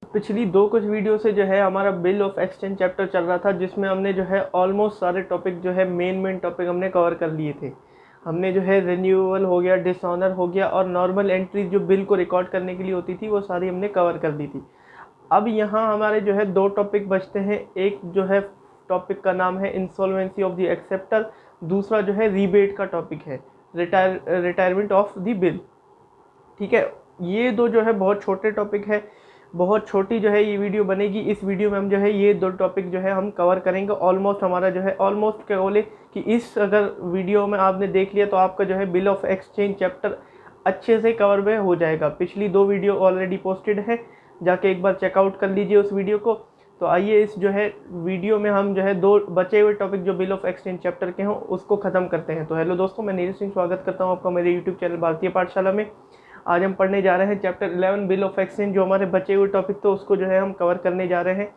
पिछली दो कुछ वीडियो से जो है हमारा बिल ऑफ एक्सचेंज चैप्टर चल रहा था, जिसमें हमने जो है ऑलमोस्ट सारे टॉपिक जो है मेन टॉपिक हमने कवर कर लिए थे। हमने जो है रिन्यूअल हो गया, डिसऑनर हो गया और नॉर्मल एंट्री जो बिल को रिकॉर्ड करने के लिए होती थी वो सारी हमने कवर कर दी थी। अब यहाँ हमारे जो है दो टॉपिक बचते हैं। एक जो है टॉपिक का नाम है इंसॉल्वेंसी ऑफ द एक्सेप्टर, दूसरा जो है रीबेट का टॉपिक है रिटायरमेंट ऑफ द बिल। ठीक है, ये दो जो है बहुत छोटे टॉपिक है, बहुत छोटी जो है ये वीडियो बनेगी। इस वीडियो में हम जो है ये दो टॉपिक जो है हम कवर करेंगे। ऑलमोस्ट हमारा जो है ऑलमोस्ट क्या बोले कि इस अगर वीडियो में आपने देख लिया तो आपका जो है बिल ऑफ एक्सचेंज चैप्टर अच्छे से कवर में हो जाएगा। पिछली दो वीडियो ऑलरेडी पोस्टेड है, जाके एक बार चेकआउट कर लीजिए उस वीडियो को। तो आइए इस जो है वीडियो में हम जो है दो बचे हुए टॉपिक जो बिल ऑफ एक्सचेंज चैप्टर के हों उसको ख़त्म करते हैं। तो हेलो दोस्तों, मैं नीरज सिंह स्वागत करता हूँ आपका मेरे यूट्यूब चैनल भारतीय पाठशाला में। आज हम पढ़ने जा रहे हैं चैप्टर 11 बिल ऑफ एक्सचेंज। जो हमारे बचे हुए टॉपिक तो उसको जो है हम कवर करने जा रहे हैं।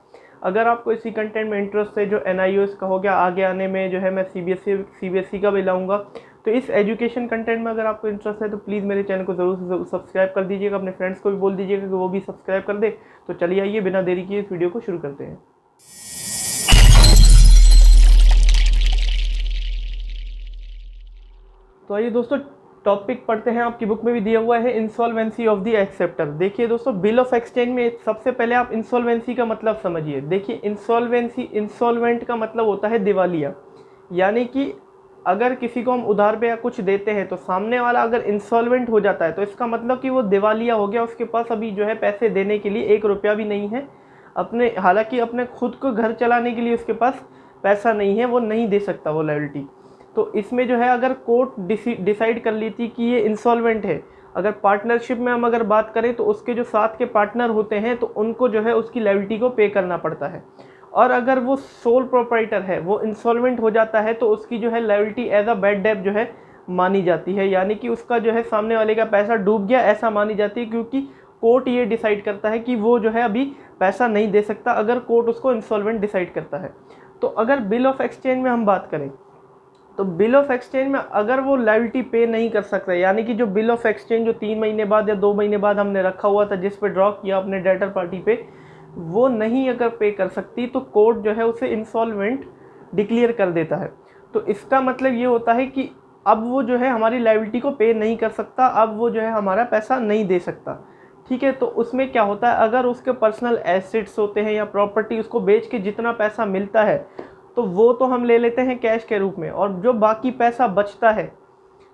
अगर आपको इसी कंटेंट में इंटरेस्ट है, जो NIOS का हो गया, आगे आने में जो है मैं CBSE का भी लाऊंगा, तो इस एजुकेशन कंटेंट में अगर आपको इंटरेस्ट है तो प्लीज़ मेरे चैनल को ज़रूर से सब्सक्राइब कर दीजिएगा। अपने फ्रेंड्स को भी बोल दीजिएगा कि वो भी सब्सक्राइब कर दे। तो चलिए आइए बिना देरी किए इस वीडियो को शुरू करते हैं। तो आइए दोस्तों टॉपिक पढ़ते हैं। आपकी बुक में भी दिया हुआ है इंसॉल्वेंसी ऑफ द एक्सेप्टर। देखिए दोस्तों, बिल ऑफ एक्सचेंज में सबसे पहले आप इंसॉल्वेंसी का मतलब समझिए। देखिए इंसॉल्वेंट का मतलब होता है दिवालिया। यानी कि अगर किसी को हम उधार पे या कुछ देते हैं तो सामने वाला अगर इंसॉल्वेंट हो जाता है तो इसका मतलब कि वो दिवालिया हो गया, उसके पास अभी जो है पैसे देने के लिए 1 रुपया भी नहीं है। हालांकि अपने खुद को घर चलाने के लिए उसके पास पैसा नहीं है, वो नहीं दे सकता वो लायबिलिटी। तो इसमें जो है अगर कोर्ट डिसाइड कर लेती कि ये इंसॉल्वेंट है, अगर पार्टनरशिप में हम अगर बात करें तो उसके जो साथ के पार्टनर होते हैं तो उनको जो है उसकी लायबिलिटी को पे करना पड़ता है। और अगर वो सोल प्रोप्राइटर है, वो इंसॉल्वेंट हो जाता है तो उसकी जो है liability as a bad debt जो है मानी जाती है। यानी कि उसका जो है सामने वाले का पैसा डूब गया ऐसा मानी जाती है, क्योंकि कोर्ट ये डिसाइड करता है कि वो जो है अभी पैसा नहीं दे सकता अगर कोर्ट उसको इंसॉल्वेंट डिसाइड करता है। तो अगर बिल ऑफ एक्सचेंज में हम बात करें तो बिल ऑफ एक्सचेंज में अगर वो लायबिलिटी पे नहीं कर सकता, यानी कि जो बिल ऑफ एक्सचेंज जो 3 महीने बाद या 2 महीने बाद हमने रखा हुआ था जिस पे ड्रॉ किया अपने डेटर पार्टी पे, वो नहीं अगर पे कर सकती तो कोर्ट जो है उसे इंसॉल्वेंट डिक्लेयर कर देता है। तो इसका मतलब ये होता है कि अब वो जो है हमारी लायबिलिटी को पे नहीं कर सकता, अब वो जो है हमारा पैसा नहीं दे सकता। ठीक है, तो उसमें क्या होता है, अगर उसके पर्सनल एसेट्स होते हैं या प्रॉपर्टी, उसको बेच के जितना पैसा मिलता है तो वो तो हम ले लेते हैं कैश के रूप में, और जो बाकी पैसा बचता है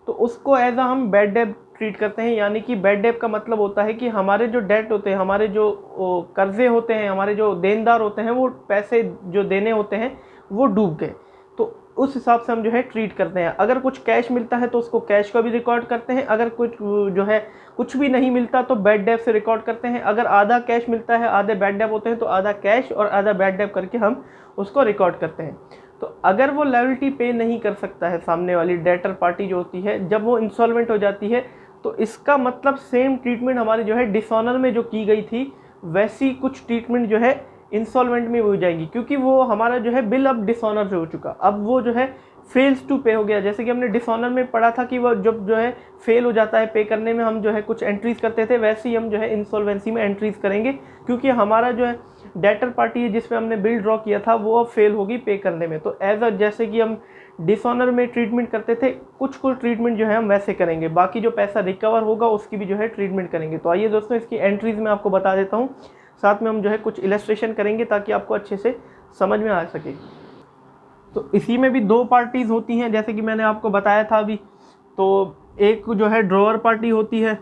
तो उसको एज अ हम बैड डेट ट्रीट करते हैं। यानी कि बैड डेट का मतलब होता है कि हमारे जो डेट होते हैं, हमारे जो कर्जे होते हैं, हमारे जो देनदार होते हैं, वो पैसे जो देने होते हैं वो डूब गए। तो उस हिसाब से हम जो है ट्रीट करते हैं। अगर कुछ कैश मिलता है तो उसको कैश का भी रिकॉर्ड करते हैं, अगर कुछ जो है कुछ भी नहीं मिलता तो बैड डेट से रिकॉर्ड करते हैं। अगर आधा कैश मिलता है, आधे बैड डेट होते हैं, तो आधा कैश और आधा बैड डेट करके हम उसको रिकॉर्ड करते हैं। तो अगर वो लायबिलिटी पे नहीं कर सकता है सामने वाली डेटर पार्टी जो होती है, जब वो इंसॉल्वेंट हो जाती है, तो इसका मतलब सेम ट्रीटमेंट हमारी जो है डिसऑनर में जो की गई थी वैसी कुछ ट्रीटमेंट जो है इंसॉल्वेंट में हो जाएगी, क्योंकि वो हमारा जो है बिल अब डिसऑनर से हो चुका, अब वो जो है फेल्स टू पे हो गया। जैसे कि हमने डिसऑनर में पढ़ा था कि वो जब जो है फेल हो जाता है पे करने में, हम जो है कुछ एंट्रीज करते थे, वैसे ही हम जो है इंसॉल्वेंसी में एंट्रीज करेंगे, क्योंकि हमारा जो है डेटर पार्टी है जिसपे हमने बिल ड्रॉ किया था वो अब फेल होगी पे करने में। तो एज अ जैसे कि हम डिसऑनर में ट्रीटमेंट करते थे, कुछ ट्रीटमेंट जो है हम वैसे करेंगे, बाकी जो पैसा रिकवर होगा उसकी भी जो है ट्रीटमेंट करेंगे। तो आइए दोस्तों इसकी एंट्रीज में आपको बता देता हूँ, साथ में हम जो है कुछ इलस्ट्रेशन करेंगे ताकि आपको अच्छे से समझ में आ सके। तो इसी में भी दो पार्टीज़ होती हैं जैसे कि मैंने आपको बताया था अभी। तो एक जो है ड्रॉअर पार्टी होती है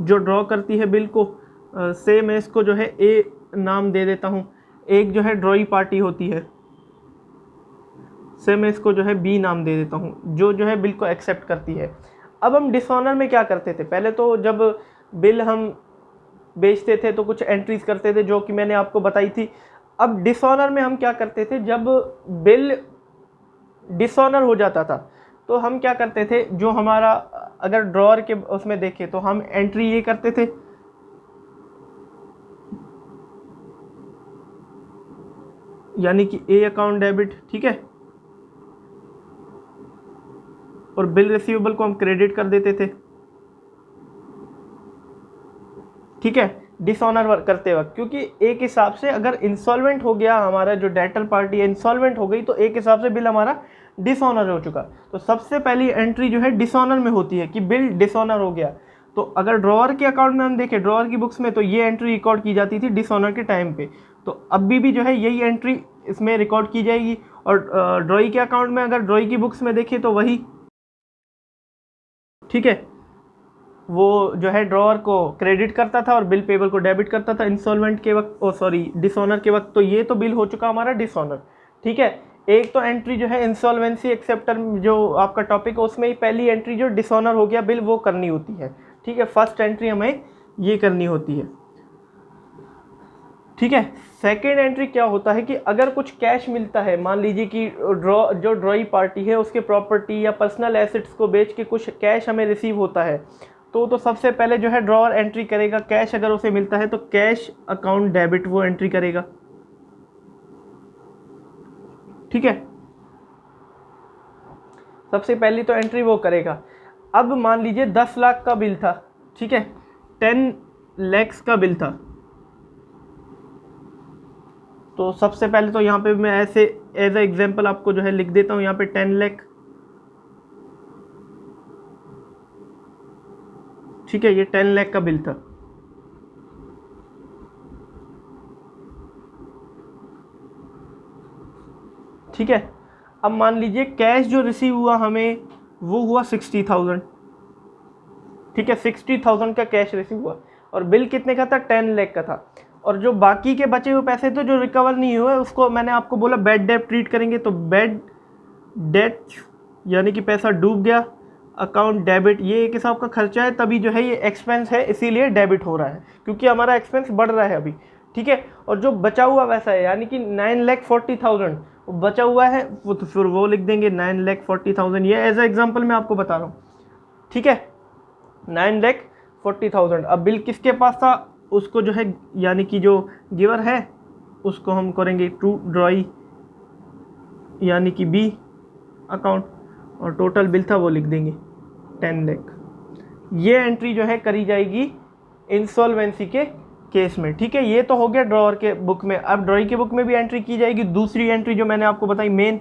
जो ड्रॉ करती है बिल को, से मैं इसको जो है ए नाम दे देता हूँ। एक जो है ड्रॉई पार्टी होती है, से मैं इसको जो है बी नाम दे देता हूँ, जो है बिल को एक्सेप्ट करती है। अब हम डिसऑनर में क्या करते थे, पहले तो जब बिल हम बेचते थे तो कुछ एंट्रीज करते थे जो कि मैंने आपको बताई थी। अब डिसऑनर में हम क्या करते थे, जब बिल डिसऑनर हो जाता था तो हम क्या करते थे, जो हमारा अगर ड्रॉअर के उसमें देखें तो हम एंट्री ये करते थे, यानी कि ए अकाउंट डेबिट, ठीक है, और बिल रिसीवेबल को हम क्रेडिट कर देते थे, ठीक है। डिसऑनर करते वक्त, क्योंकि एक हिसाब से अगर इंसॉल्वेंट हो गया हमारा जो डेटर पार्टी है, इंसॉल्वेंट हो गई, तो एक हिसाब से बिल हमारा डिसऑनर हो चुका। तो सबसे पहली एंट्री जो है डिसऑनर में होती है कि बिल डिसऑनर हो गया। तो अगर ड्रॉअर के अकाउंट में हम देखें, ड्रॉअर की बुक्स में, तो ये एंट्री रिकॉर्ड की जाती थी डिसऑनर के टाइम पे। तो अभी भी जो है यही एंट्री इसमें रिकॉर्ड की जाएगी। और ड्रॉई के अकाउंट में अगर ड्रॉई की बुक्स में देखें तो वही, ठीक है, वो जो है ड्रॉअर को क्रेडिट करता था और बिल पेबल को डेबिट करता था इंस्टॉलमेंट के वक्त, डिसऑनर के वक्त। तो ये तो बिल हो चुका हमारा डिसऑनर, ठीक है। एक तो एंट्री जो है इंसॉल्वेंसी एक्सेप्टर जो आपका टॉपिक है उसमें ही पहली एंट्री जो डिसऑनर हो गया बिल वो करनी होती है, ठीक है। फर्स्ट एंट्री हमें ये करनी होती है, ठीक है। सेकेंड एंट्री क्या होता है कि अगर कुछ कैश मिलता है, मान लीजिए कि जो ड्रॉई पार्टी है उसके प्रॉपर्टी या पर्सनल एसेट्स को बेच के कुछ कैश हमें रिसीव होता है, तो सबसे पहले जो है ड्रॉअर एंट्री करेगा। कैश अगर उसे मिलता है तो कैश अकाउंट डेबिट वो एंट्री करेगा, ठीक है। सबसे पहली तो एंट्री वो करेगा। अब मान लीजिए 10 लाख का बिल था, ठीक है, 10 lakhs का बिल था। तो सबसे पहले तो यहाँ पे मैं ऐसे एज ए एग्जांपल आपको जो है लिख देता हूँ, यहाँ पे 10 लाख, ठीक है, ये 10 लाख का बिल था। ठीक है, अब मान लीजिए कैश जो रिसीव हुआ हमें वो हुआ 60,000, ठीक है, 60,000 का कैश रिसीव हुआ और बिल कितने का था, 10 लाख का था। और जो बाकी के बचे हुए पैसे थे जो रिकवर नहीं हुए उसको मैंने आपको बोला बैड डेट ट्रीट करेंगे। तो बैड डेट यानी कि पैसा डूब गया, अकाउंट डेबिट, ये एक हिसाब का खर्चा है, तभी जो है ये एक्सपेंस है इसीलिए डेबिट हो रहा है क्योंकि हमारा एक्सपेंस बढ़ रहा है अभी, ठीक है। और जो बचा हुआ पैसा है यानी कि 9,40,000 बचा हुआ है वो तो फिर वो लिख देंगे 9,40,000, ये एज ए एग्जाम्पल मैं आपको बता रहा हूँ, ठीक है, 9,40,000। अब बिल किसके पास था, उसको जो है यानी कि जो गिवर है उसको हम करेंगे टू ड्रॉई यानी कि बी अकाउंट, और टोटल बिल था वो लिख देंगे 10 लाख। ये एंट्री जो है करी जाएगी इंसॉल्वेंसी के केस में, ठीक है। ये तो हो गया ड्रॉअर के बुक में। अब ड्रॉई के बुक में भी एंट्री की जाएगी, दूसरी एंट्री जो मैंने आपको बताई मेन,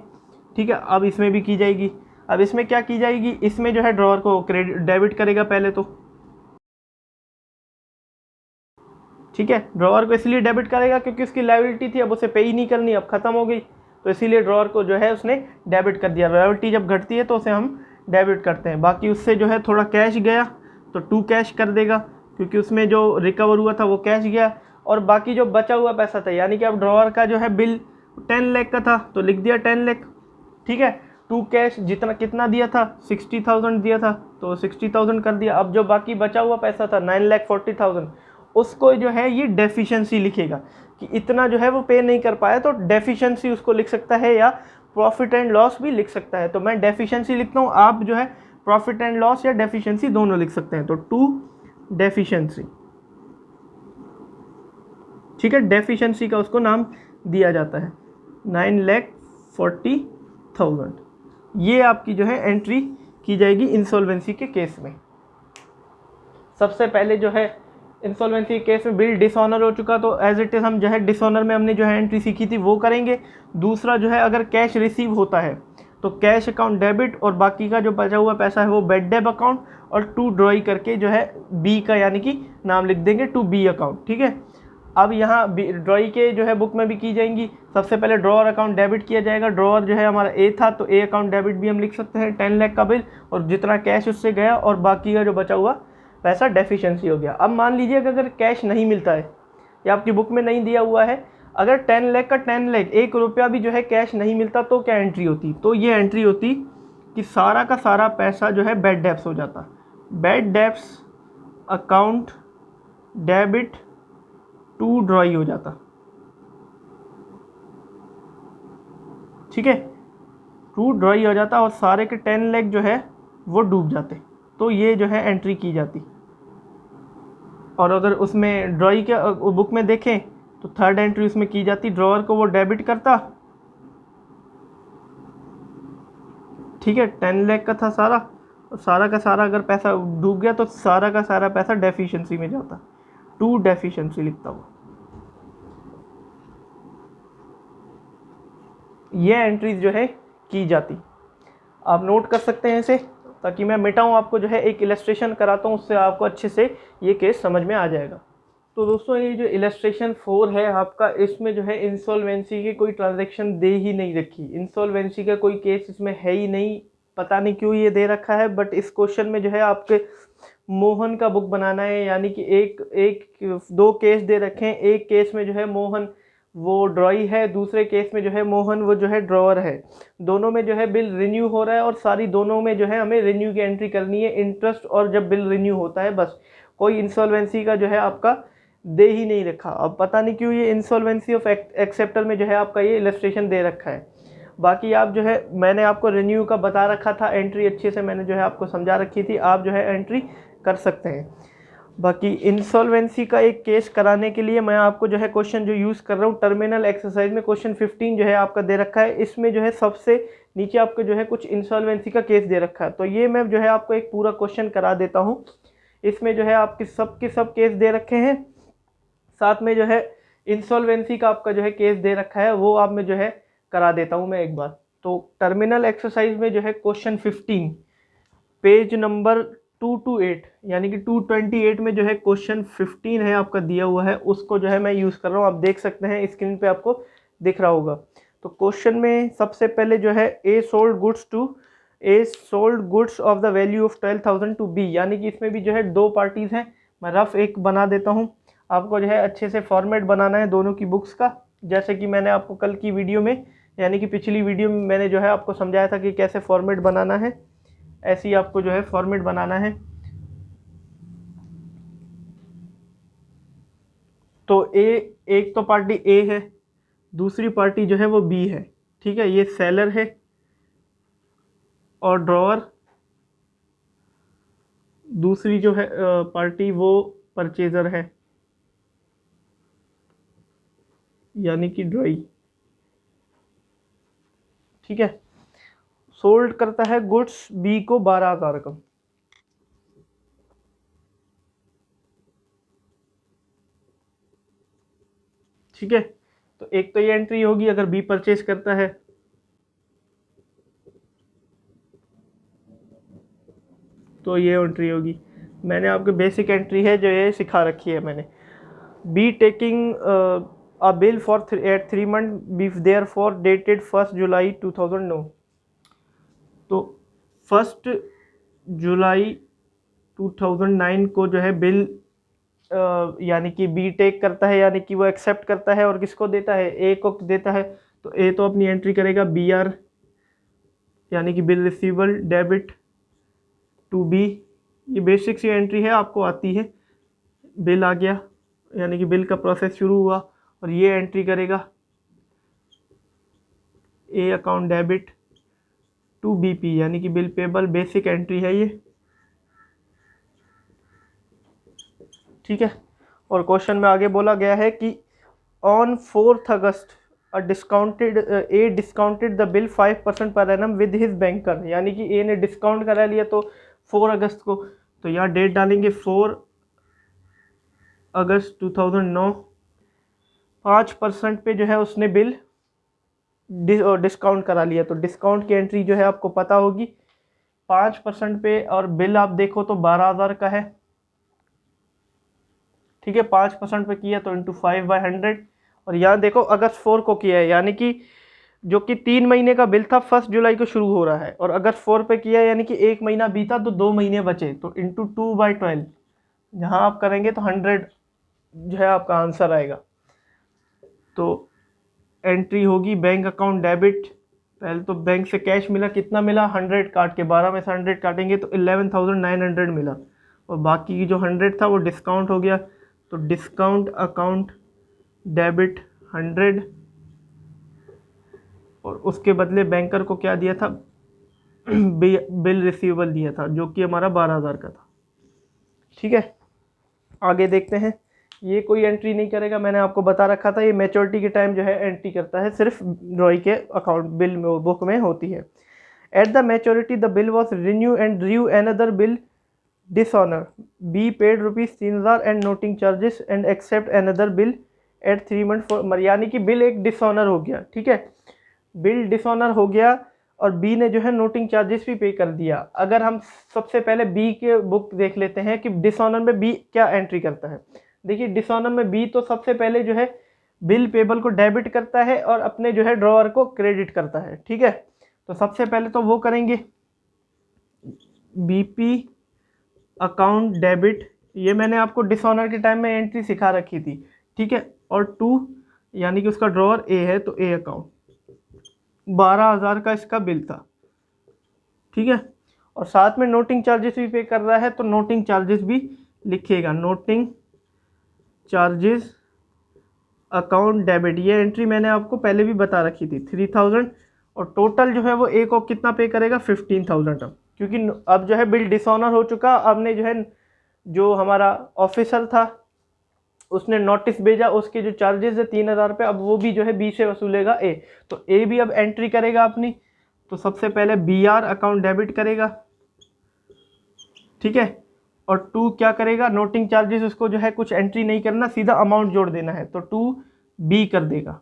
ठीक है, अब इसमें भी की जाएगी। अब इसमें क्या की जाएगी, इसमें जो है ड्रॉअर को क्रेडिट डेबिट करेगा पहले तो, ठीक है, ड्रॉअर को इसलिए डेबिट करेगा क्योंकि उसकी लायबिलिटी थी, अब उसे पे ही नहीं करनी, अब खत्म हो गई, तो इसीलिए ड्रॉअर को जो है उसने डेबिट कर दिया। लायबिलिटी जब घटती है तो उसे हम डेबिट करते हैं। बाकी उससे जो है थोड़ा कैश गया तो टू कैश कर देगा क्योंकि उसमें जो रिकवर हुआ था वो कैश गया, और बाकी जो बचा हुआ पैसा था यानी कि अब ड्रॉअर का जो है बिल 10 लाख का था तो लिख दिया 10 लाख, ठीक है। टू कैश जितना कितना दिया था 60,000 दिया था तो 60,000 कर दिया। अब जो बाकी बचा हुआ पैसा था 9,40,000 उसको जो है ये डेफिशिएंसी लिखेगा कि इतना जो है वो पे नहीं कर पाया, तो डेफिशिएंसी उसको लिख सकता है या प्रॉफिट एंड लॉस भी लिख सकता है। तो मैं डेफिशिएंसी लिखता हूँ, आप जो है प्रॉफिट एंड लॉस या डेफिशिएंसी दोनों लिख सकते हैं। तो टू डेफिशिएंसी, ठीक है, डेफिशिएंसी का उसको नाम दिया जाता है 9,40,000। ये आपकी जो है एंट्री की जाएगी इंसॉल्वेंसी के केस में। सबसे पहले जो है इंसॉल्वेंसी केस में बिल डिसऑनर हो चुका तो एज इट इज़ हम जो है डिसऑनर में हमने जो है एंट्री सीखी थी वो करेंगे। दूसरा जो है अगर कैश रिसीव होता है तो कैश अकाउंट डेबिट, और बाकी का जो बचा हुआ पैसा है वो बैड डेब अकाउंट, और टू ड्रॉई करके जो है बी का यानी कि नाम लिख देंगे टू बी अकाउंट, ठीक है। अब यहाँ ड्रॉई के जो है बुक में भी की जाएंगी। सबसे पहले ड्रॉअर अकाउंट डेबिट किया जाएगा। ड्रॉअर जो है हमारा ए था तो ए अकाउंट डेबिट भी हम लिख सकते हैं 10 लाख का बिल, और जितना कैश उससे गया और बाकी का जो बचा हुआ पैसा डेफिशिएंसी हो गया। अब मान लीजिए कि अगर कैश नहीं मिलता है या आपकी बुक में नहीं दिया हुआ है, अगर 10 लाख का 10 लाख 1 रुपया भी जो है कैश नहीं मिलता तो क्या एंट्री होती, तो ये एंट्री होती कि सारा का सारा पैसा जो है बैड डेब्ट्स हो जाता। Bad debts account debit to drawee हो जाता, ठीक है, टू ड्रॉई हो जाता और सारे के 10 लाख जो है वो डूब जाते। तो ये जो है एंट्री की जाती। और अगर उसमें ड्रॉई के बुक में देखें तो थर्ड एंट्री उसमें की जाती, ड्रॉअर को वो डेबिट करता, ठीक है, 10 लाख का था सारा, सारा का सारा अगर पैसा डूब गया तो सारा का सारा पैसा डेफिशिएंसी में जाता। टू डेफिशिएंसी लिखता हूँ। ये एंट्रीज जो है की जाती, आप नोट कर सकते हैं इसे, ताकि मैं मिटाऊँ आपको जो है एक इलस्ट्रेशन कराता हूँ, उससे आपको अच्छे से ये केस समझ में आ जाएगा। तो दोस्तों ये जो इलस्ट्रेशन 4 है आपका, इसमें जो है इंसॉल्वेंसी की कोई ट्रांजैक्शन दे ही नहीं रखी, इंसॉल्वेंसी का कोई केस इसमें है ही नहीं, पता नहीं क्यों ये दे रखा है। बट इस क्वेश्चन में जो है आपके मोहन का बुक बनाना है, यानी कि एक दो केस दे रखे हैं, एक केस में जो है मोहन वो ड्रॉई है, दूसरे केस में जो है मोहन वो जो है ड्रॉअर है। दोनों में जो है बिल रिन्यू हो रहा है और सारी दोनों में जो है हमें रिन्यू की एंट्री करनी है, इंटरेस्ट और जब बिल रिन्यू होता है बस। कोई इंसॉल्वेंसी का जो है आपका दे ही नहीं रखा। अब पता नहीं क्यों ये इंसॉल्वेंसी ऑफ एक्सेप्टर में जो है आपका ये इलस्ट्रेशन दे रखा है। बाकी आप जो है मैंने आपको रिन्यू का बता रखा था, एंट्री अच्छे से मैंने जो है आपको समझा रखी थी, आप जो है एंट्री कर सकते हैं। बाकी इंसॉल्वेंसी का एक केस कराने के लिए मैं आपको जो है क्वेश्चन जो यूज़ कर रहा हूँ टर्मिनल एक्सरसाइज में, क्वेश्चन 15 जो है आपका दे रखा है। इसमें जो है सबसे नीचे आपको जो है कुछ इंसॉल्वेंसी का केस दे रखा है, तो ये मैं जो है आपको एक पूरा क्वेश्चन करा देता हूँ। इसमें जो है आपके सब केस दे रखे हैं, साथ में जो है इंसॉल्वेंसी का आपका जो है केस दे रखा है, वो आप में जो है करा देता हूँ मैं एक बार। तो टर्मिनल एक्सरसाइज में जो है क्वेश्चन 15 पेज नंबर 228 यानी कि 228 में जो है क्वेश्चन 15 है आपका दिया हुआ है, उसको जो है मैं यूज़ कर रहा हूँ। आप देख सकते हैं स्क्रीन पे आपको दिख रहा होगा। तो क्वेश्चन में सबसे पहले जो है A sold goods of the value of 12,000 to B, यानी कि इसमें भी जो है दो पार्टीज़ हैं। मैं रफ एक बना देता हूँ, आपको जो है अच्छे से फॉर्मेट बनाना है दोनों की बुक्स का, जैसे कि मैंने आपको कल की वीडियो में यानी कि पिछली वीडियो में मैंने जो है आपको समझाया था कि कैसे फॉर्मेट बनाना है, ऐसे ही आपको जो है फॉर्मेट बनाना है। तो एक तो पार्टी ए है, दूसरी पार्टी जो है वो बी है, ठीक है। ये सेलर है और ड्रॉअर, दूसरी जो है पार्टी वो परचेजर है, यानी कि ड्रॉई, ठीक है। सोल्ड करता है गुड्स बी को 12,000 का, ठीक है। तो एक तो ये एंट्री होगी अगर बी परचेज करता है, तो ये एंट्री होगी। मैंने आपको बेसिक एंट्री है जो ये सिखा रखी है मैंने। B taking a bill for at 3 month B there for dated 1 July 2009। तो 1 जुलाई 2009 को जो है बिल यानी कि बी टेक करता है, यानी कि वो एक्सेप्ट करता है और किसको देता है, ए को देता है। तो ए तो अपनी एंट्री करेगा बी आर, यानी कि bill receivable debit to B. ये बेसिक सी एंट्री है, आपको आती है। बिल आ गया यानी कि बिल का प्रोसेस शुरू हुआ, और ये एंट्री करेगा A account debit to B P, यानी कि बिल पेबल। बेसिक एंट्री है ये, ठीक है। और क्वेश्चन में आगे बोला गया है कि on 4 August A discounted the bill 5% per annum with his banker, यानी कि ए ने डिस्काउंट करा लिया तो 4 अगस्त को। तो यहाँ डेट डालेंगे 4 अगस्त 2009। 5% पे जो है उसने बिल डिस्काउंट करा लिया, तो डिस्काउंट की एंट्री जो है आपको पता होगी 5% पे, और बिल आप देखो तो 12,000 का है, ठीक है। 5% पे किया तो इंटू 5/100। और यहाँ देखो अगस्त 4 को किया है, यानी कि जो कि 3 महीने का बिल था 1 जुलाई को शुरू हो रहा है, और अगस्त 4 पे किया है, यानी कि 1 महीना बीता तो 2 महीने बचे, तो इंटू 2/12 जहाँ आप करेंगे तो 100 जो है आपका आंसर आएगा। तो एंट्री होगी बैंक अकाउंट डेबिट। पहले तो बैंक से कैश मिला, कितना मिला 100 काट के, 12 में से 100 काटेंगे तो 11,900 मिला, और बाकी की जो 100 था वो डिस्काउंट हो गया, तो डिस्काउंट अकाउंट डेबिट 100, और उसके बदले बैंकर को क्या दिया था, बिल रिसीवेबल दिया था जो कि हमारा 12,000 का था, ठीक है। आगे देखते हैं। ये कोई एंट्री नहीं करेगा, मैंने आपको बता रखा था, ये मैच्योरिटी के टाइम जो है एंट्री करता है, सिर्फ ड्रॉई के अकाउंट बिल में बुक में होती है। At the maturity the bill was renew and due another bill dishonour, B paid ₹3000 and noting charges and accept another bill at 3 month for, यानी कि बिल एक डिसऑनर हो गया, ठीक है, बिल डिसऑनर हो गया और बी ने जो है नोटिंग चार्जेस भी पे कर दिया। अगर हम सबसे पहले बी के बुक देख लेते हैं कि डिसऑनर में बी क्या एंट्री करता है। देखिए डिसऑनर में बी तो सबसे पहले जो है बिल पेबल को डेबिट करता है और अपने जो है ड्रॉअर को क्रेडिट करता है, ठीक है। तो सबसे पहले तो वो करेंगे बीपी अकाउंट डेबिट, ये मैंने आपको डिसऑनर के टाइम में एंट्री सिखा रखी थी, ठीक है। और 2 यानी कि उसका ड्रॉअर ए है तो ए अकाउंट, 12,000 का इसका बिल था, ठीक है। और साथ में नोटिंग चार्जेस भी पे कर रहा है तो नोटिंग चार्जेस भी लिखिएगा, नोटिंग चार्जेस अकाउंट डेबिट, ये एंट्री मैंने आपको पहले भी बता रखी थी 3000। और टोटल जो है वो एक और कितना पे करेगा 15,000 अब, क्योंकि अब जो है बिल डिसऑनर हो चुका। अब ने जो है जो हमारा ऑफिसर था उसने नोटिस भेजा, उसके जो चार्जेस है 3,000 रुपये, अब वो भी जो है बी से वसूलेगा ए। तो ए भी अब एंट्री करेगा अपनी, तो सबसे पहले बी आर अकाउंट डेबिट करेगा, ठीक है। और 2 क्या करेगा, नोटिंग चार्जेस उसको जो है कुछ एंट्री नहीं करना, सीधा अमाउंट जोड़ देना है, तो 2 बी कर देगा,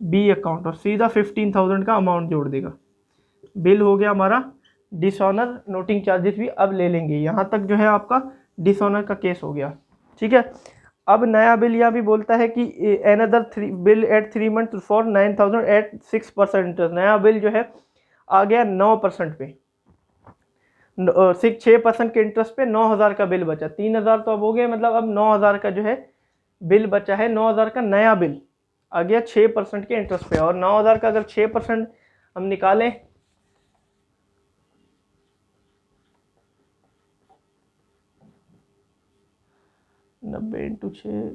बी अकाउंट, और सीधा 15,000 का अमाउंट जोड़ देगा। बिल हो गया हमारा डिसऑनर, नोटिंग चार्जेस भी अब ले लेंगे। यहाँ तक जो है आपका डिसऑनर का केस हो गया, ठीक है। अब नया बिल यहाँ भी बोलता है कि another bill at 3 month for 9,000 at 6%, नया बिल जो है आ गया 9% पे, 6% के इंटरेस्ट पे 9,000 का बिल बचा, 3,000 तो अब हो गया, मतलब अब 9,000 का जो है बिल बचा है, 9,000 का नया बिल आ गया 6% के इंटरेस्ट पे। और 9,000 का अगर 6% हम निकालें, नब्बे इंटू 6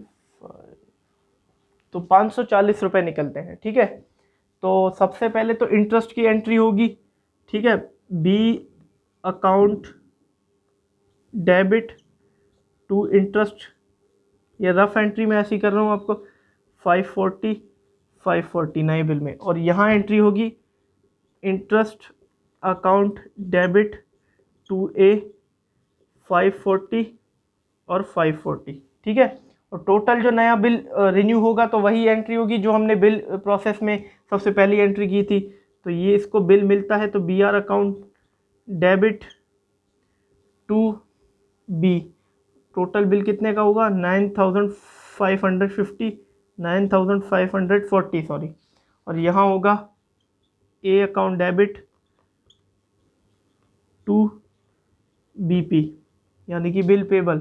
तो 540 रुपये निकलते हैं, ठीक है। तो सबसे पहले तो इंटरेस्ट की एंट्री होगी, ठीक है, B account debit to interest, ये रफ एंट्री में ऐसी कर रहा हूँ आपको, 540 नए बिल में। और यहाँ एंट्री होगी इंटरेस्ट अकाउंट डेबिट टू ए 540 और 540, ठीक है। और टोटल जो नया बिल रिन्यू होगा तो वही एंट्री होगी जो हमने बिल प्रोसेस में सबसे पहली एंट्री की थी। तो ये इसको बिल मिलता है तो B R account debit to B, total bill कितने का होगा 9,540 सॉरी। और यहाँ होगा A account debit to BP, यानी कि बिल पेबल,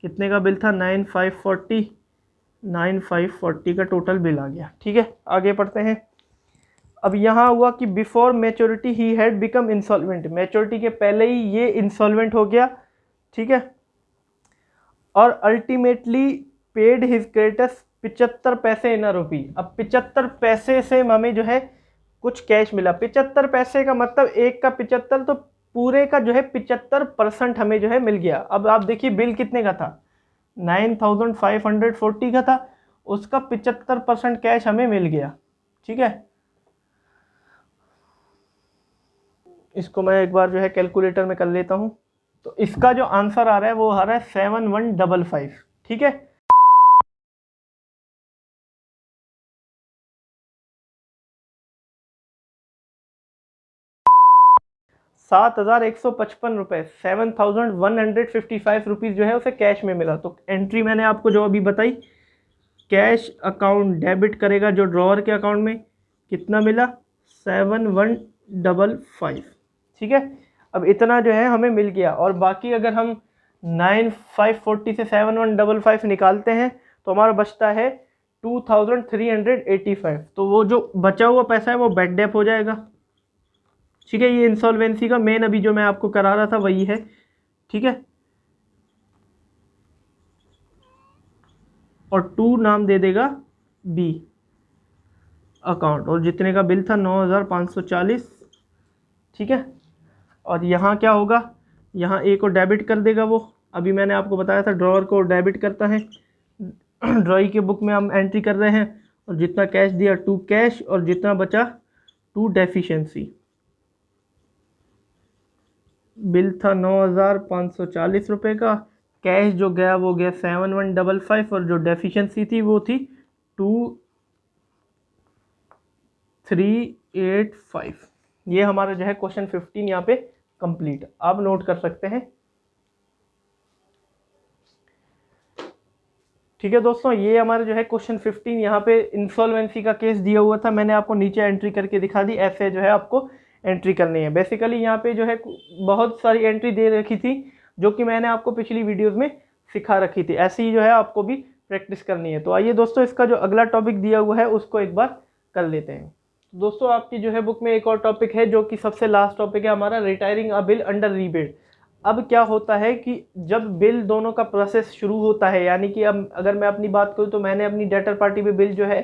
कितने का बिल था 9,540 का टोटल बिल आ गया, ठीक है। आगे पढ़ते हैं। अब यहाँ हुआ कि before maturity he had become insolvent, maturity के पहले ही ये इंसॉल्वेंट हो गया, ठीक है। और अल्टीमेटली पेड हिज क्रेडिटर्स 75 पैसे इन रुपी, अब 75 पैसे से हमें जो है कुछ कैश मिला। 75 पैसे का मतलब एक का 75, तो पूरे का जो है 75% हमें जो है मिल गया। अब आप देखिए बिल कितने का था 9,540 का था, उसका 75% कैश हमें मिल गया, ठीक है। इसको मैं एक बार जो है कैलकुलेटर में कर लेता हूँ, तो इसका जो आंसर आ रहा है वो आ रहा है 7155, ठीक है। 7,155 रुपये, 7,155 रुपीज़ जो है उसे कैश में मिला। तो एंट्री मैंने आपको जो अभी बताई, कैश अकाउंट डेबिट करेगा जो ड्रॉअर के अकाउंट में, कितना मिला 7155, ठीक है। अब इतना जो है हमें मिल गया, और बाकी अगर हम 9,540 से 7,155 निकालते हैं तो हमारा बचता है 2,385। तो वो जो बचा हुआ पैसा है वो बैक डेप हो जाएगा, ठीक है। ये इंसॉल्वेंसी का मेन अभी जो मैं आपको करा रहा था वही है, ठीक है। और 2 नाम दे देगा बी अकाउंट, और जितने का बिल था 9,540, ठीक है। और यहाँ क्या होगा, यहाँ ए को डेबिट कर देगा वो, अभी मैंने आपको बताया था ड्रॉअर को डेबिट करता है, ड्रॉई के बुक में हम एंट्री कर रहे हैं। और जितना कैश दिया 2 कैश, और जितना बचा 2 डेफिशिएंसी, बिल था 9,540 रुपये का। कैश जो गया वो गया 7,155 और जो डेफिशिएंसी थी वो थी 2,385। ये हमारा जो है क्वेश्चन 15 यहाँ पे कंप्लीट। आप नोट कर सकते हैं। ठीक है दोस्तों, ये हमारा जो है क्वेश्चन 15 यहाँ पे इंसॉल्वेंसी का केस दिया हुआ था। मैंने आपको नीचे एंट्री करके दिखा दी, ऐसे जो है आपको एंट्री करनी है। बेसिकली यहाँ पे जो है बहुत सारी एंट्री दे रखी थी जो कि मैंने आपको पिछली वीडियोस में सिखा रखी थी। ऐसे ही जो है आपको भी प्रैक्टिस करनी है। तो आइए दोस्तों, इसका जो अगला टॉपिक दिया हुआ है उसको एक बार कर लेते हैं। दोस्तों, आपकी जो है बुक में एक और टॉपिक है जो कि सबसे लास्ट टॉपिक है हमारा, रिटायरिंग अ बिल अंडर रीबेट। अब क्या होता है कि जब बिल दोनों का प्रोसेस शुरू होता है, यानी कि अब अगर मैं अपनी बात करूँ तो मैंने अपनी डेटर पार्टी पे बिल जो है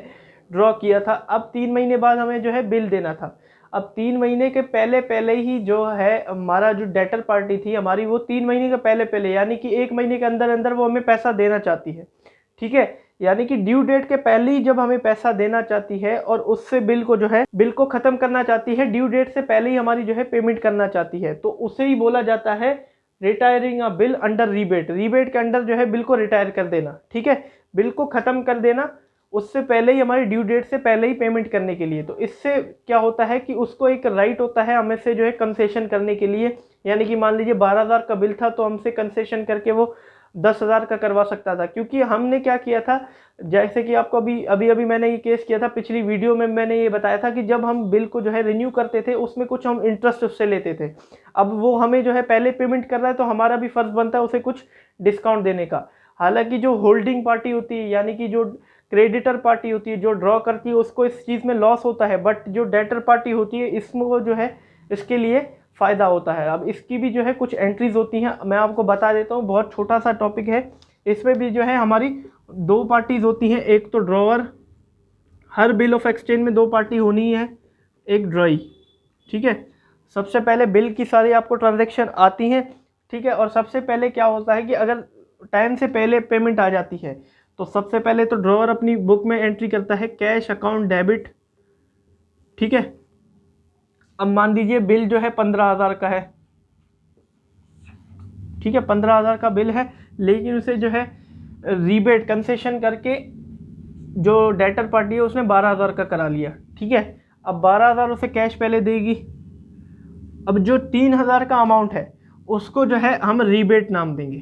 ड्रॉ किया था। अब 3 महीने बाद हमें जो है बिल देना था। अब 3 महीने के पहले पहले ही जो है हमारा जो डेटर पार्टी थी हमारी, वो 3 महीने के पहले पहले यानी कि 1 महीने के अंदर अंदर वो हमें पैसा देना चाहती है। ठीक है, यानी कि ड्यू डेट के पहले ही जब हमें पैसा देना चाहती है और उससे बिल को जो है बिल को खत्म करना चाहती है, ड्यू डेट से पहले ही हमारी जो है पेमेंट करना चाहती है, तो उसे ही बोला जाता है रिटायरिंग अ बिल अंडर रीबेट। रीबेट के अंडर जो है बिल को रिटायर कर देना। ठीक है, बिल को खत्म कर देना उससे पहले ही, हमारी ड्यू डेट से पहले ही पेमेंट करने के लिए। तो इससे क्या होता है कि उसको एक राइट होता है हमें से जो है कंसेशन करने के लिए। यानी कि मान लीजिए 12,000 का बिल था तो हमसे कंसेशन करके वो 10,000 का करवा सकता था। क्योंकि हमने क्या किया था, जैसे कि आपको अभी अभी मैंने ये केस किया था, पिछली वीडियो में मैंने ये बताया था कि जब हम बिल को जो है रिन्यू करते थे उसमें कुछ हम इंटरेस्ट उससे लेते थे। अब वो हमें जो है पहले पेमेंट कर रहा है तो हमारा भी फर्ज बनता है उसे कुछ डिस्काउंट देने का। हालांकि जो होल्डिंग पार्टी होती है, यानी कि जो क्रेडिटर पार्टी होती है जो ड्रॉ करती है, उसको इस चीज़ में लॉस होता है, बट जो डेटर पार्टी होती है इसमें वो जो है इसके लिए फ़ायदा होता है। अब इसकी भी जो है कुछ एंट्रीज होती हैं, मैं आपको बता देता हूँ, बहुत छोटा सा टॉपिक है। इसमें भी जो है हमारी 2 पार्टीज होती हैं, एक तो drawer, her bill of exchange में 2 पार्टी होनी है, एक ड्रॉई। ठीक है, सबसे पहले बिल की सारी आपको ट्रांजैक्शन आती हैं। ठीक है, और सबसे पहले क्या होता है कि अगर टाइम से पहले पेमेंट आ जाती है तो सबसे पहले तो ड्रॉवर अपनी बुक में एंट्री करता है कैश अकाउंट डेबिट। ठीक है, अब मान लीजिए बिल जो है 15,000 का है। ठीक है, 15,000 का बिल है, लेकिन उसे जो है रीबेट कंसेशन करके जो डेटर पार्टी है उसने 12,000 का करा लिया। ठीक है, अब 12,000 उसे कैश पहले देगी। अब जो 3,000 का अमाउंट है उसको जो है हम रीबेट नाम देंगे।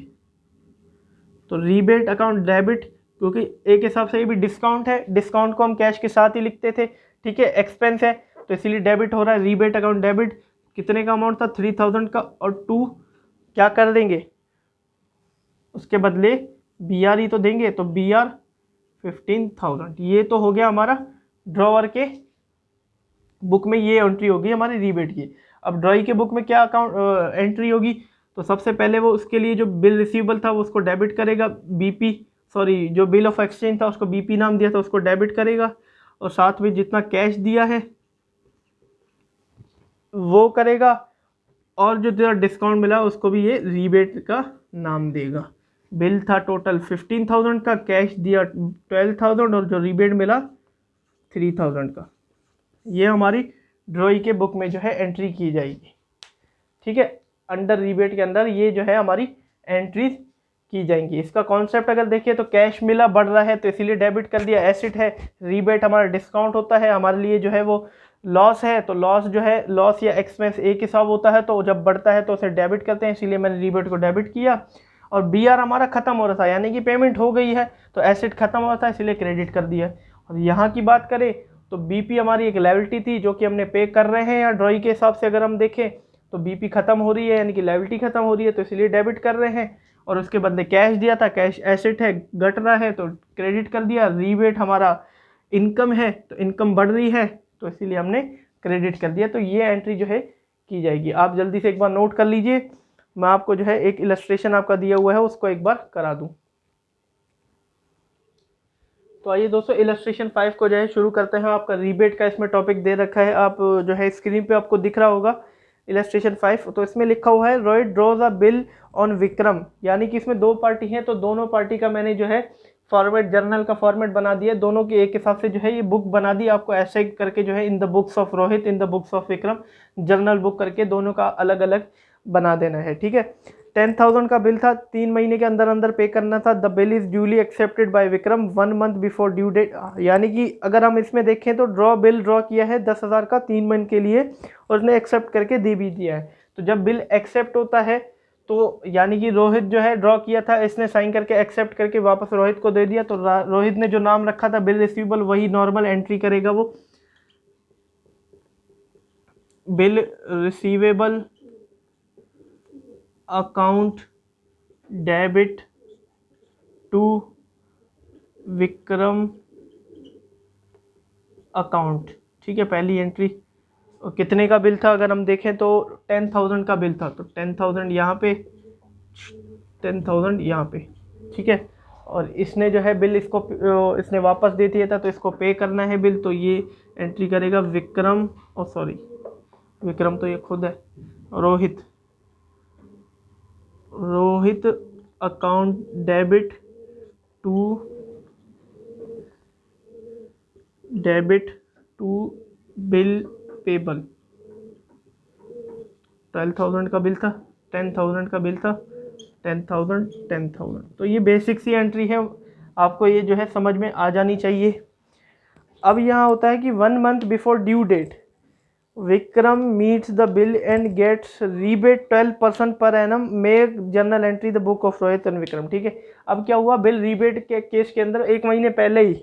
तो रीबेट अकाउंट डेबिट, क्योंकि एक हिसाब से ये भी डिस्काउंट है, डिस्काउंट को हम कैश के साथ ही लिखते थे। ठीक है, एक्सपेंस है तो इसीलिए डेबिट हो रहा है। रीबेट अकाउंट डेबिट, कितने का अमाउंट था 3,000 का, और 2 क्या कर देंगे उसके बदले BR ही तो देंगे, तो BR 15,000। ये तो हो गया हमारा ड्रॉवर के बुक में, ये एंट्री होगी हमारी रीबेट की। अब ड्रॉई के बुक में क्या अकाउंट एंट्री होगी, तो सबसे पहले वो उसके लिए जो बिल रिसीवेबल था वो उसको डेबिट करेगा, BP सॉरी जो बिल ऑफ एक्सचेंज था उसको BP नाम दिया था उसको डेबिट करेगा, और साथ में जितना कैश दिया है वो करेगा, और जो तेरा डिस्काउंट मिला उसको भी ये रीबेट का नाम देगा। बिल था टोटल 15,000 का, कैश दिया 12,000 और जो रीबेट मिला 3,000 का। ये हमारी ड्रॉई के बुक में जो है एंट्री की जाएगी। ठीक है, अंडर रीबेट के अंदर ये जो है हमारी एंट्रीज की जाएंगी। इसका कॉन्सेप्ट अगर देखिए तो कैश मिला बढ़ रहा है तो इसीलिए डेबिट कर दिया, एसेट है, रीबेट हमारा डिस्काउंट होता है, हमारे लिए जो है वो लॉस है, तो लॉस जो है लॉस या एक्सपेंस एक हिसाब होता है, तो जब बढ़ता है तो उसे डेबिट करते हैं, इसीलिए मैंने रीबेट को डेबिट किया। और BR हमारा खत्म हो रहा था, यानी कि पेमेंट हो गई है तो एसेट खत्म हो रहा था इसलिए क्रेडिट कर दिया। और यहाँ की बात करें तो BP हमारी एक लायबिलिटी थी जो कि हमने पे कर रहे हैं, या ड्रॉई के हिसाब से अगर हम देखें तो BP खत्म हो रही है यानी कि लायबिलिटी खत्म हो रही है तो इसलिए डेबिट कर रहे हैं, और उसके बदले कैश दिया था, कैश एसेट है घट रहा है तो क्रेडिट कर दिया। रीबेट हमारा इनकम है तो इनकम बढ़ रही है तो इसीलिए हमने क्रेडिट कर दिया। तो ये एंट्री जो है की जाएगी। आप जल्दी से एक बार नोट कर लीजिए, मैं आपको जो है एक इलस्ट्रेशन आपका दिया हुआ है उसको एक बार करा दूं। तो आइए दोस्तों, इलस्ट्रेशन 5 को जो है शुरू करते हैं। आपका रीबेट का इसमें टॉपिक दे रखा है, आप जो है स्क्रीन पे आपको दिख रहा होगा इलस्ट्रेशन 5। तो इसमें लिखा हुआ है Rohit draws a bill on Vikram, यानी कि इसमें 2 पार्टी हैं तो दोनों पार्टी का मैंने जो है फॉर्मेट, जर्नल का फॉर्मेट बना दिया, दोनों के एक हिसाब से जो है ये बुक बना दी आपको ऐसे करके जो है, in the books of Rohit, in the books of Vikram, journal book करके दोनों का अलग अलग बना देना है, ठीक है। 10,000 का बिल था, 3 महीने के अंदर अंदर पे करना था। The bill is duly accepted by Vikram 1 month before due date, यानी कि अगर हम इसमें देखें तो बिल ड्रॉ किया है 10,000 का 3 महीने के लिए और उसने एक्सेप्ट करके दे भी दिया है। तो जब बिल एक्सेप्ट होता है तो यानी कि रोहित जो है ड्रॉ किया था, इसने साइन करके एक्सेप्ट करके वापस रोहित को दे दिया, तो रोहित ने जो नाम रखा था बिल रिसीवेबल वही नॉर्मल एंट्री करेगा वो, bill receivable account debit to Vikram account, ठीक है, पहली एंट्री। और कितने का बिल था अगर हम देखें तो 10,000 का बिल था, तो 10,000 यहाँ पे, 10,000 यहाँ पे, ठीक है। और इसने जो है बिल इसने वापस दे दिया था तो इसको पे करना है बिल, तो ये एंट्री करेगा विक्रम, और सॉरी विक्रम तो ये खुद है, Rohit account debit to bill payable. 12,000 का बिल था, 10,000 का बिल था, 10,000। तो ये बेसिक सी एंट्री है, आपको ये जो है समझ में आ जानी चाहिए। अब यहाँ होता है कि 1 month before due date Vikram meets the bill and gets rebate 12% per annum, make journal entry the book of Rohit and Vikram, ठीक है। अब क्या हुआ, बिल रीबेट के केस के अंदर 1 महीने पहले ही,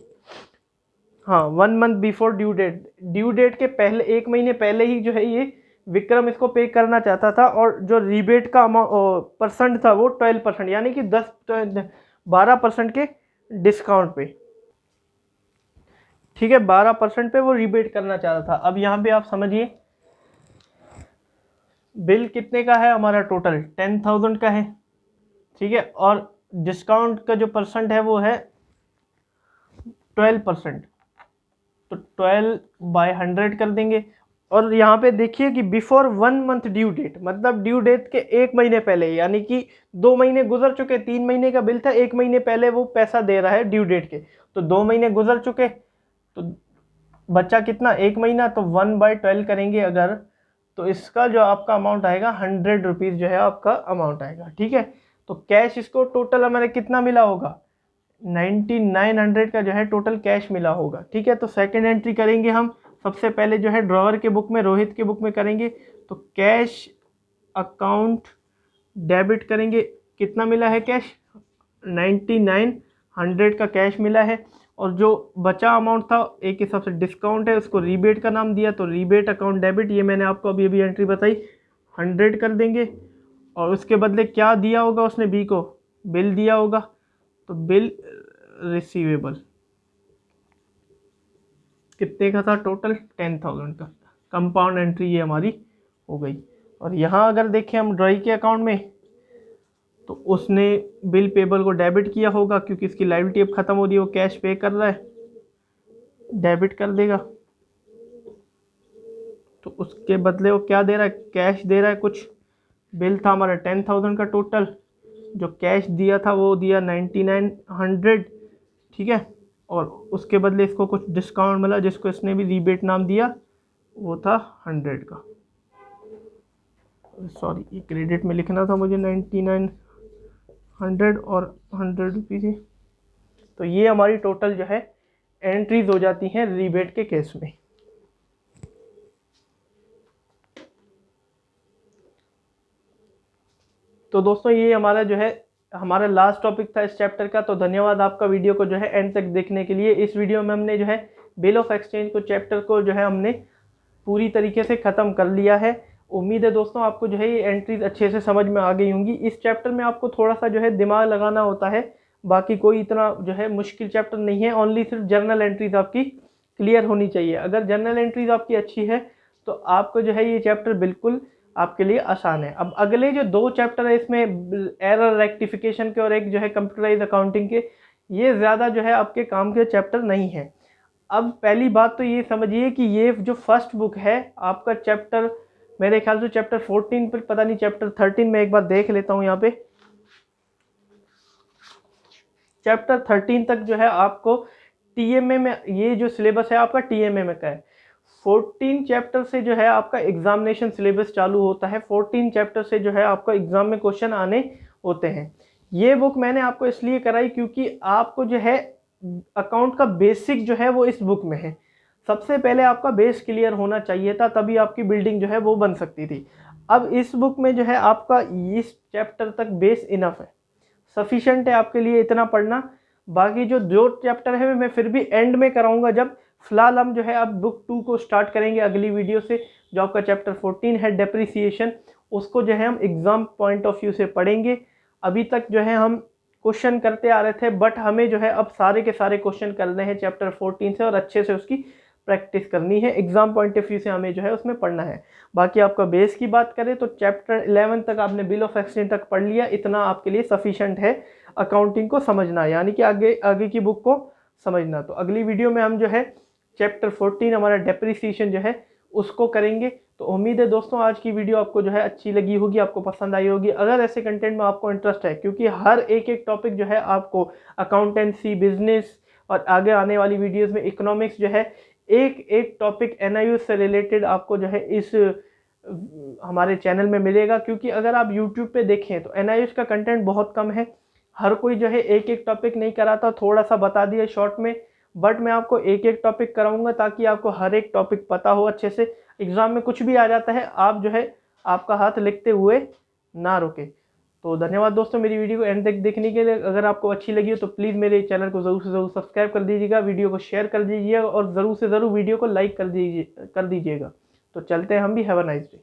हाँ 1 मंथ बिफोर ड्यू डेट के पहले 1 महीने पहले ही जो है ये विक्रम इसको पे करना चाहता था, और जो रीबेट का परसेंट था वो 12%, यानी कि 12% के डिस्काउंट पे, ठीक है, 12% पे वो रीबेट करना चाहता था। अब यहाँ पे आप समझिए बिल कितने का है हमारा, टोटल 10,000 का है, ठीक है, और डिस्काउंट का जो परसेंट है वो है 12%, तो 12/100 कर देंगे। और यहाँ पे देखिए कि बिफोर 1 मंथ ड्यू डेट, मतलब ड्यू डेट के 1 महीने पहले, यानी कि 2 महीने गुजर चुके, 3 महीने का बिल था, 1 महीने पहले वो पैसा दे रहा है ड्यू डेट के, तो 2 महीने गुजर चुके, तो बच्चा कितना, 1 महीना, तो 1/12 करेंगे अगर, तो इसका जो आपका अमाउंट आएगा 100 रुपीज़ जो है आपका अमाउंट आएगा, ठीक है। तो कैश इसको टोटल हमारे कितना मिला होगा, 9900 का जो है टोटल कैश मिला होगा, ठीक है। तो सेकंड एंट्री करेंगे हम, सबसे पहले जो है ड्रॉवर के बुक में, रोहित के बुक में करेंगे, तो कैश अकाउंट डेबिट करेंगे, कितना मिला है कैश, 9900 का कैश मिला है, और जो बचा अमाउंट था एक हिसाब से डिस्काउंट है, उसको रीबेट का नाम दिया, तो रीबेट अकाउंट डेबिट, ये मैंने आपको अभी अभी एंट्री बताई, 100 कर देंगे, और उसके बदले क्या दिया होगा उसने बी को, बिल दिया होगा, तो बिल रिसीवेबल कितने का था टोटल, 10,000 का, कंपाउंड एंट्री ये हमारी हो गई। और यहाँ अगर देखें हम ड्राई के अकाउंट में, तो उसने बिल पेबल को डेबिट किया होगा, क्योंकि इसकी लायबिलिटी अब ख़त्म हो रही है, वो कैश पे कर रहा है, डेबिट कर देगा, तो उसके बदले वो क्या दे रहा है, कैश दे रहा है कुछ। बिल था हमारा 10,000 का टोटल, जो कैश दिया था वो दिया 9900, ठीक है, और उसके बदले इसको कुछ डिस्काउंट मिला, जिसको इसने भी रीबेट नाम दिया, वो था 100 का, सॉरी ये क्रेडिट में लिखना था मुझे 9900 और 100 रुपीज़। तो ये हमारी टोटल जो है एंट्रीज हो जाती हैं रीबेट के केस में। तो दोस्तों ये हमारा जो है हमारा लास्ट टॉपिक था इस चैप्टर का। तो धन्यवाद आपका वीडियो को जो है एंड तक देखने के लिए। इस वीडियो में हमने जो है बिल ऑफ एक्सचेंज को चैप्टर को जो है हमने पूरी तरीके से ख़त्म कर लिया है। उम्मीद है दोस्तों आपको जो है ये एंट्रीज अच्छे से समझ में आ गई होंगी। इस चैप्टर में आपको थोड़ा सा जो है दिमाग लगाना होता है, बाकी कोई इतना जो है मुश्किल चैप्टर नहीं है। ओनली सिर्फ जर्नल एंट्रीज आपकी क्लियर होनी चाहिए। अगर जर्नल एंट्रीज आपकी अच्छी है तो आपको जो है ये चैप्टर बिल्कुल आपके लिए आसान है। अब अगले जो 2 चैप्टर है इसमें एरर रेक्टिफिकेशन के और एक जो है कंप्यूटराइज अकाउंटिंग के, ये ज़्यादा जो है आपके काम के चैप्टर नहीं है। अब पहली बात तो ये समझिए कि ये जो फर्स्ट बुक है आपका चैप्टर, मेरे ख्याल से चैप्टर 14 पर, पता नहीं चैप्टर 13 में एक बार देख लेता हूँ यहाँ पे। चैप्टर 13 तक जो है आपको टीएमए में, ये जो सिलेबस है आपका टीएमए में का है। 14 चैप्टर से जो है आपका एग्जामिनेशन सिलेबस चालू होता है। 14 चैप्टर से जो है आपका एग्जाम में क्वेश्चन आने होते हैं। ये बुक मैंने आपको इसलिए कराई क्योंकि आपको जो है अकाउंट का बेसिक जो है वो इस बुक में है। सबसे पहले आपका बेस क्लियर होना चाहिए था, तभी आपकी बिल्डिंग जो है वो बन सकती थी। अब इस बुक में जो है आपका इस चैप्टर तक बेस इनफ है, सफिशेंट है आपके लिए इतना पढ़ना। बाकी जो दो चैप्टर है मैं फिर भी एंड में कराऊंगा जब। फिलहाल हम जो है अब बुक 2 को स्टार्ट करेंगे अगली वीडियो से। जो आपका चैप्टर 14 है डेप्रिसिएशन, उसको जो है हम एग्जाम पॉइंट ऑफ व्यू से पढ़ेंगे। अभी तक जो है हम क्वेश्चन करते आ रहे थे, बट हमें जो है अब सारे के सारे क्वेश्चन करने हैं चैप्टर 14 से और अच्छे से उसकी प्रैक्टिस करनी है। एग्जाम पॉइंट ऑफ व्यू से हमें जो है उसमें पढ़ना है। बाकी आपका बेस की बात करें तो चैप्टर 11 तक आपने बिल ऑफ एक्सचेंज तक पढ़ लिया, इतना आपके लिए सफिशिएंट है अकाउंटिंग को समझना, यानी कि आगे की बुक को समझना। तो अगली वीडियो में हम जो है चैप्टर 14 हमारा डेप्रिसिएशन जो है उसको करेंगे। तो उम्मीद है दोस्तों आज की वीडियो आपको जो है अच्छी लगी होगी, आपको पसंद आई होगी। अगर ऐसे कंटेंट में आपको इंटरेस्ट है, क्योंकि हर एक टॉपिक जो है आपको अकाउंटेंसी, बिजनेस और आगे आने वाली वीडियोस में इकोनॉमिक्स जो है एक टॉपिक एनआईयू से रिलेटेड आपको जो है इस हमारे चैनल में मिलेगा। क्योंकि अगर आप यूट्यूब पे देखें तो एनआईयू का कंटेंट बहुत कम है, हर कोई जो है एक टॉपिक नहीं कराता, थोड़ा सा बता दिया शॉर्ट में। बट मैं आपको एक टॉपिक कराऊंगा ताकि आपको हर एक टॉपिक पता हो अच्छे से। एग्जाम में कुछ भी आ जाता है, आप जो है आपका हाथ लिखते हुए ना रुके। तो धन्यवाद दोस्तों मेरी वीडियो को एंड तक देखने के लिए। अगर आपको अच्छी लगी हो तो प्लीज़ मेरे चैनल को ज़रूर से ज़रूर सब्सक्राइब कर दीजिएगा, वीडियो को शेयर कर दीजिएगा और ज़रूर से ज़रूर वीडियो को लाइक कर दीजिएगा। तो चलते हैं हम भी। Have a nice day.